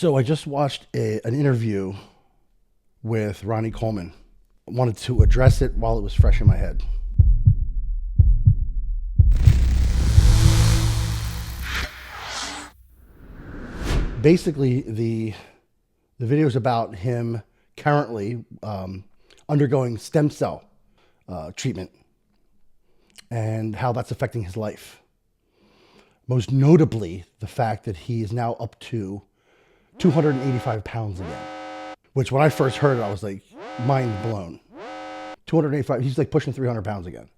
So I just watched an interview with Ronnie Coleman. I wanted to address it while it was fresh in my head. Basically, the video is about him currently undergoing stem cell treatment and how that's affecting his life. Most notably, the fact that he is now up to 285 pounds again, which when I first heard it, I was like, mind blown. 285, he's like pushing 300 pounds again.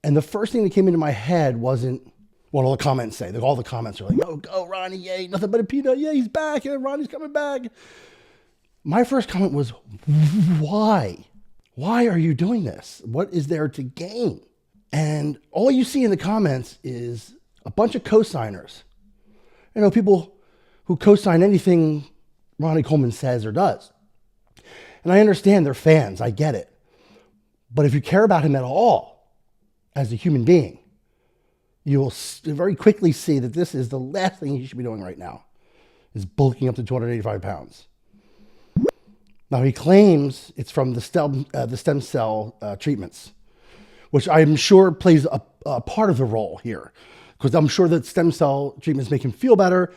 And the first thing that came into my head wasn't what all the comments say. All the comments are like, oh, go Ronnie, yay, nothing but a peanut, yeah, he's back, yeah, Ronnie's coming back. My first comment was, why? Why are you doing this? What is there to gain? And all you see in the comments is a bunch of co-signers. You know, people who co-sign anything Ronnie Coleman says or does. And I understand they're fans, I get it. But if you care about him at all as a human being, you will very quickly see that this is the last thing he should be doing right now, is bulking up to 285 pounds. Now, he claims it's from the stem cell treatments, which I'm sure plays a part of the role here, because I'm sure that stem cell treatments make him feel better.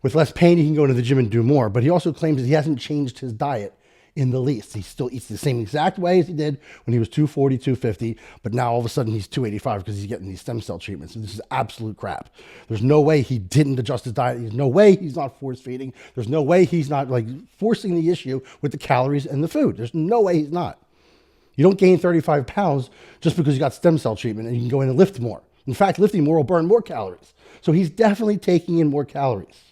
With less pain, he can go to the gym and do more. But he also claims that he hasn't changed his diet in the least. He still eats the same exact way as he did when he was 240, 250, but now all of a sudden he's 285 because he's getting these stem cell treatments. And this is absolute crap. There's no way he didn't adjust his diet. There's no way he's not force feeding. There's no way he's not like forcing the issue with the calories and the food. There's no way he's not. You don't gain 35 pounds just because you got stem cell treatment and you can go in and lift more. In fact, lifting more will burn more calories. So he's definitely taking in more calories.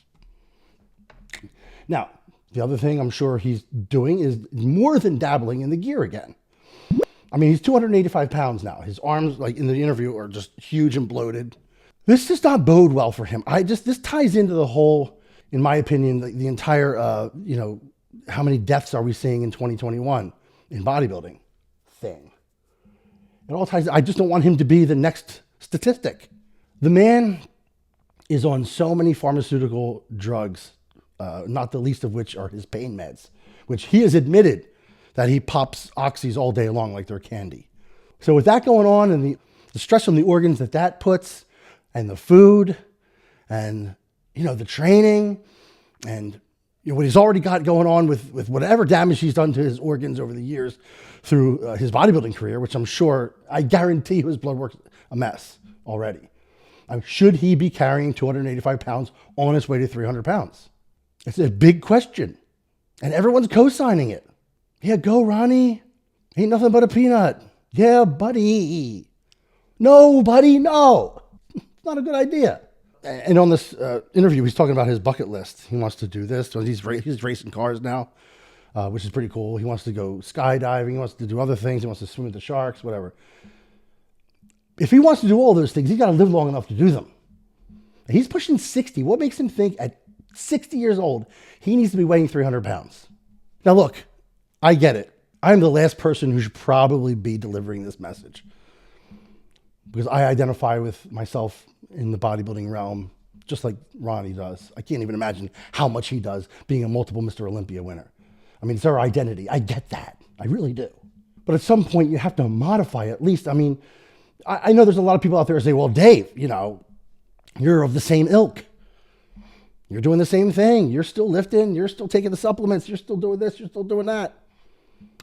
Now, the other thing I'm sure he's doing is more than dabbling in the gear again. I mean, he's 285 pounds now. His arms, like in the interview, are just huge and bloated. This does not bode well for him. This ties into the whole, in my opinion, the entire, how many deaths are we seeing in 2021 in bodybuilding thing. It all ties. I just don't want him to be the next statistic. The man is on so many pharmaceutical drugs, not the least of which are his pain meds, which he has admitted that he pops oxys all day long like they're candy. So with that going on and the stress on the organs that puts, and the food, and the training, and what he's already got going on with whatever damage he's done to his organs over the years through his bodybuilding career, which I guarantee his blood work's a mess already. Should he be carrying 285 pounds on his way to 300 pounds? It's a big question. And everyone's co-signing it. Yeah, go Ronnie. Ain't nothing but a peanut. Yeah, buddy. No, buddy, no. It's not a good idea. And on this interview, he's talking about his bucket list. He wants to do this. So he's racing cars now, which is pretty cool. He wants to go skydiving. He wants to do other things. He wants to swim with the sharks, whatever. If he wants to do all those things, he's got to live long enough to do them. He's pushing 60. What makes him think at 60 years old, he needs to be weighing 300 pounds? Now, look, I get it. I'm the last person who should probably be delivering this message because I identify with myself in the bodybuilding realm, just like Ronnie does. I can't even imagine how much he does being a multiple Mr. Olympia winner. I mean, it's our identity. I get that. I really do. But at some point, you have to modify at least. I mean, I know there's a lot of people out there who say, well, Dave, you're of the same ilk. You're doing the same thing. You're still lifting. You're still taking the supplements. You're still doing this. You're still doing that.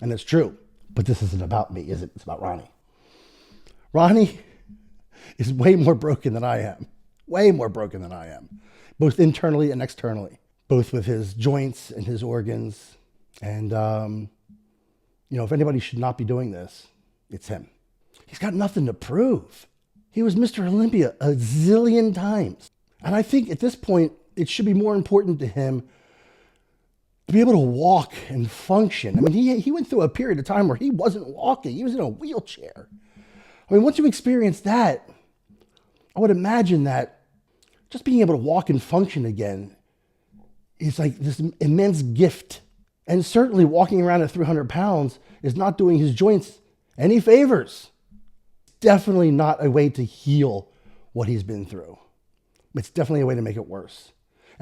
And it's true. But this isn't about me, is it? It's about Ronnie. Ronnie is way more broken than I am. Way more broken than I am. Both internally and externally. Both with his joints and his organs. And, if anybody should not be doing this, it's him. He's got nothing to prove. He was Mr. Olympia a zillion times. And I think at this point, it should be more important to him to be able to walk and function. I mean, he went through a period of time where he wasn't walking. He was in a wheelchair. I mean, once you experience that, I would imagine that just being able to walk and function again is like this immense gift. And certainly walking around at 300 pounds is not doing his joints any favors. Definitely not a way to heal what he's been through. It's definitely a way to make it worse.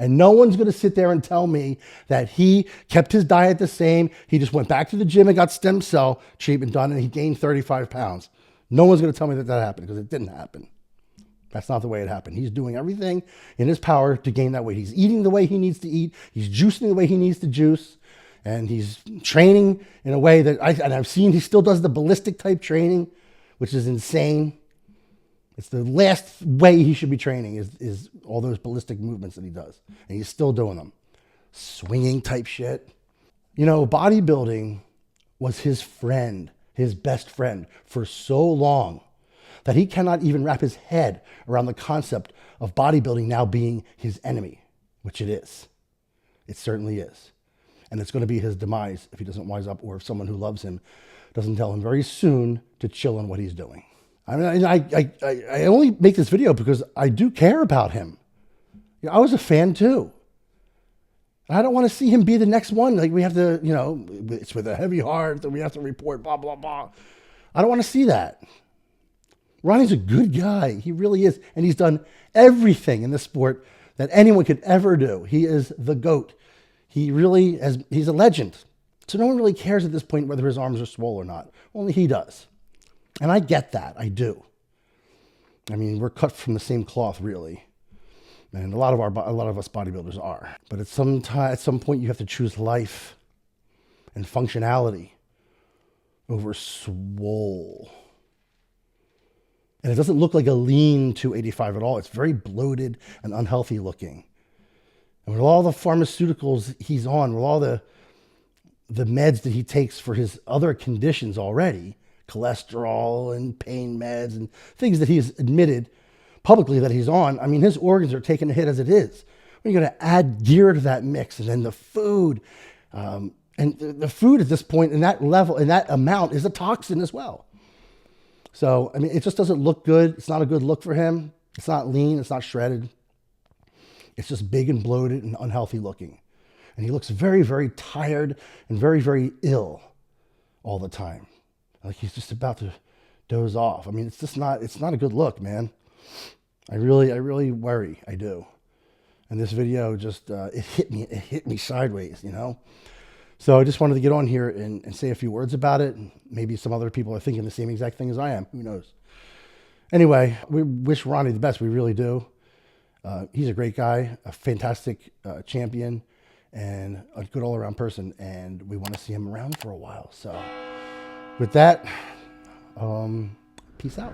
And no one's going to sit there and tell me that he kept his diet the same. He just went back to the gym and got stem cell treatment done and he gained 35 pounds. No one's going to tell me that that happened because it didn't happen. That's not the way it happened. He's doing everything in his power to gain that weight. He's eating the way he needs to eat. He's juicing the way he needs to juice. And he's training in a way that I've seen he still does the ballistic type training, which is insane. It's the last way he should be training is all those ballistic movements that he does. And he's still doing them. Swinging type shit. You know, bodybuilding was his friend, his best friend for so long that he cannot even wrap his head around the concept of bodybuilding now being his enemy, which it is. It certainly is. And it's going to be his demise if he doesn't wise up or if someone who loves him doesn't tell him very soon to chill on what he's doing. I mean, I only make this video because I do care about him. You know, I was a fan too. I don't want to see him be the next one. Like we have to, you know, it's with a heavy heart that we have to report, blah, blah, blah. I don't want to see that. Ronnie's a good guy. He really is. And he's done everything in this sport that anyone could ever do. He is the GOAT. He really has, he's a legend. So no one really cares at this point whether his arms are swole or not. Only he does. And I get that. I do. I mean, we're cut from the same cloth, really. And a lot of us bodybuilders are. But at some point, you have to choose life and functionality over swole. And it doesn't look like a lean 285 at all. It's very bloated and unhealthy looking. And with all the pharmaceuticals he's on, with all the meds that he takes for his other conditions already, cholesterol and pain meds and things that he's admitted publicly that he's on, I mean, his organs are taking a hit as it is. When you're going to add gear to that mix and then the food, and the food at this point in that level, in that amount is a toxin as well. So, I mean, it just doesn't look good. It's not a good look for him. It's not lean. It's not shredded. It's just big and bloated and unhealthy looking. And he looks very, very tired and very, very ill all the time. Like he's just about to doze off. I mean, it's not a good look, man. I really worry. I do. And this video just, it hit me sideways, you know? So I just wanted to get on here and say a few words about it. Maybe some other people are thinking the same exact thing as I am. Who knows? Anyway, we wish Ronnie the best. We really do. He's a great guy, a fantastic champion, and a good all-around person. And we want to see him around for a while. So with that, peace out.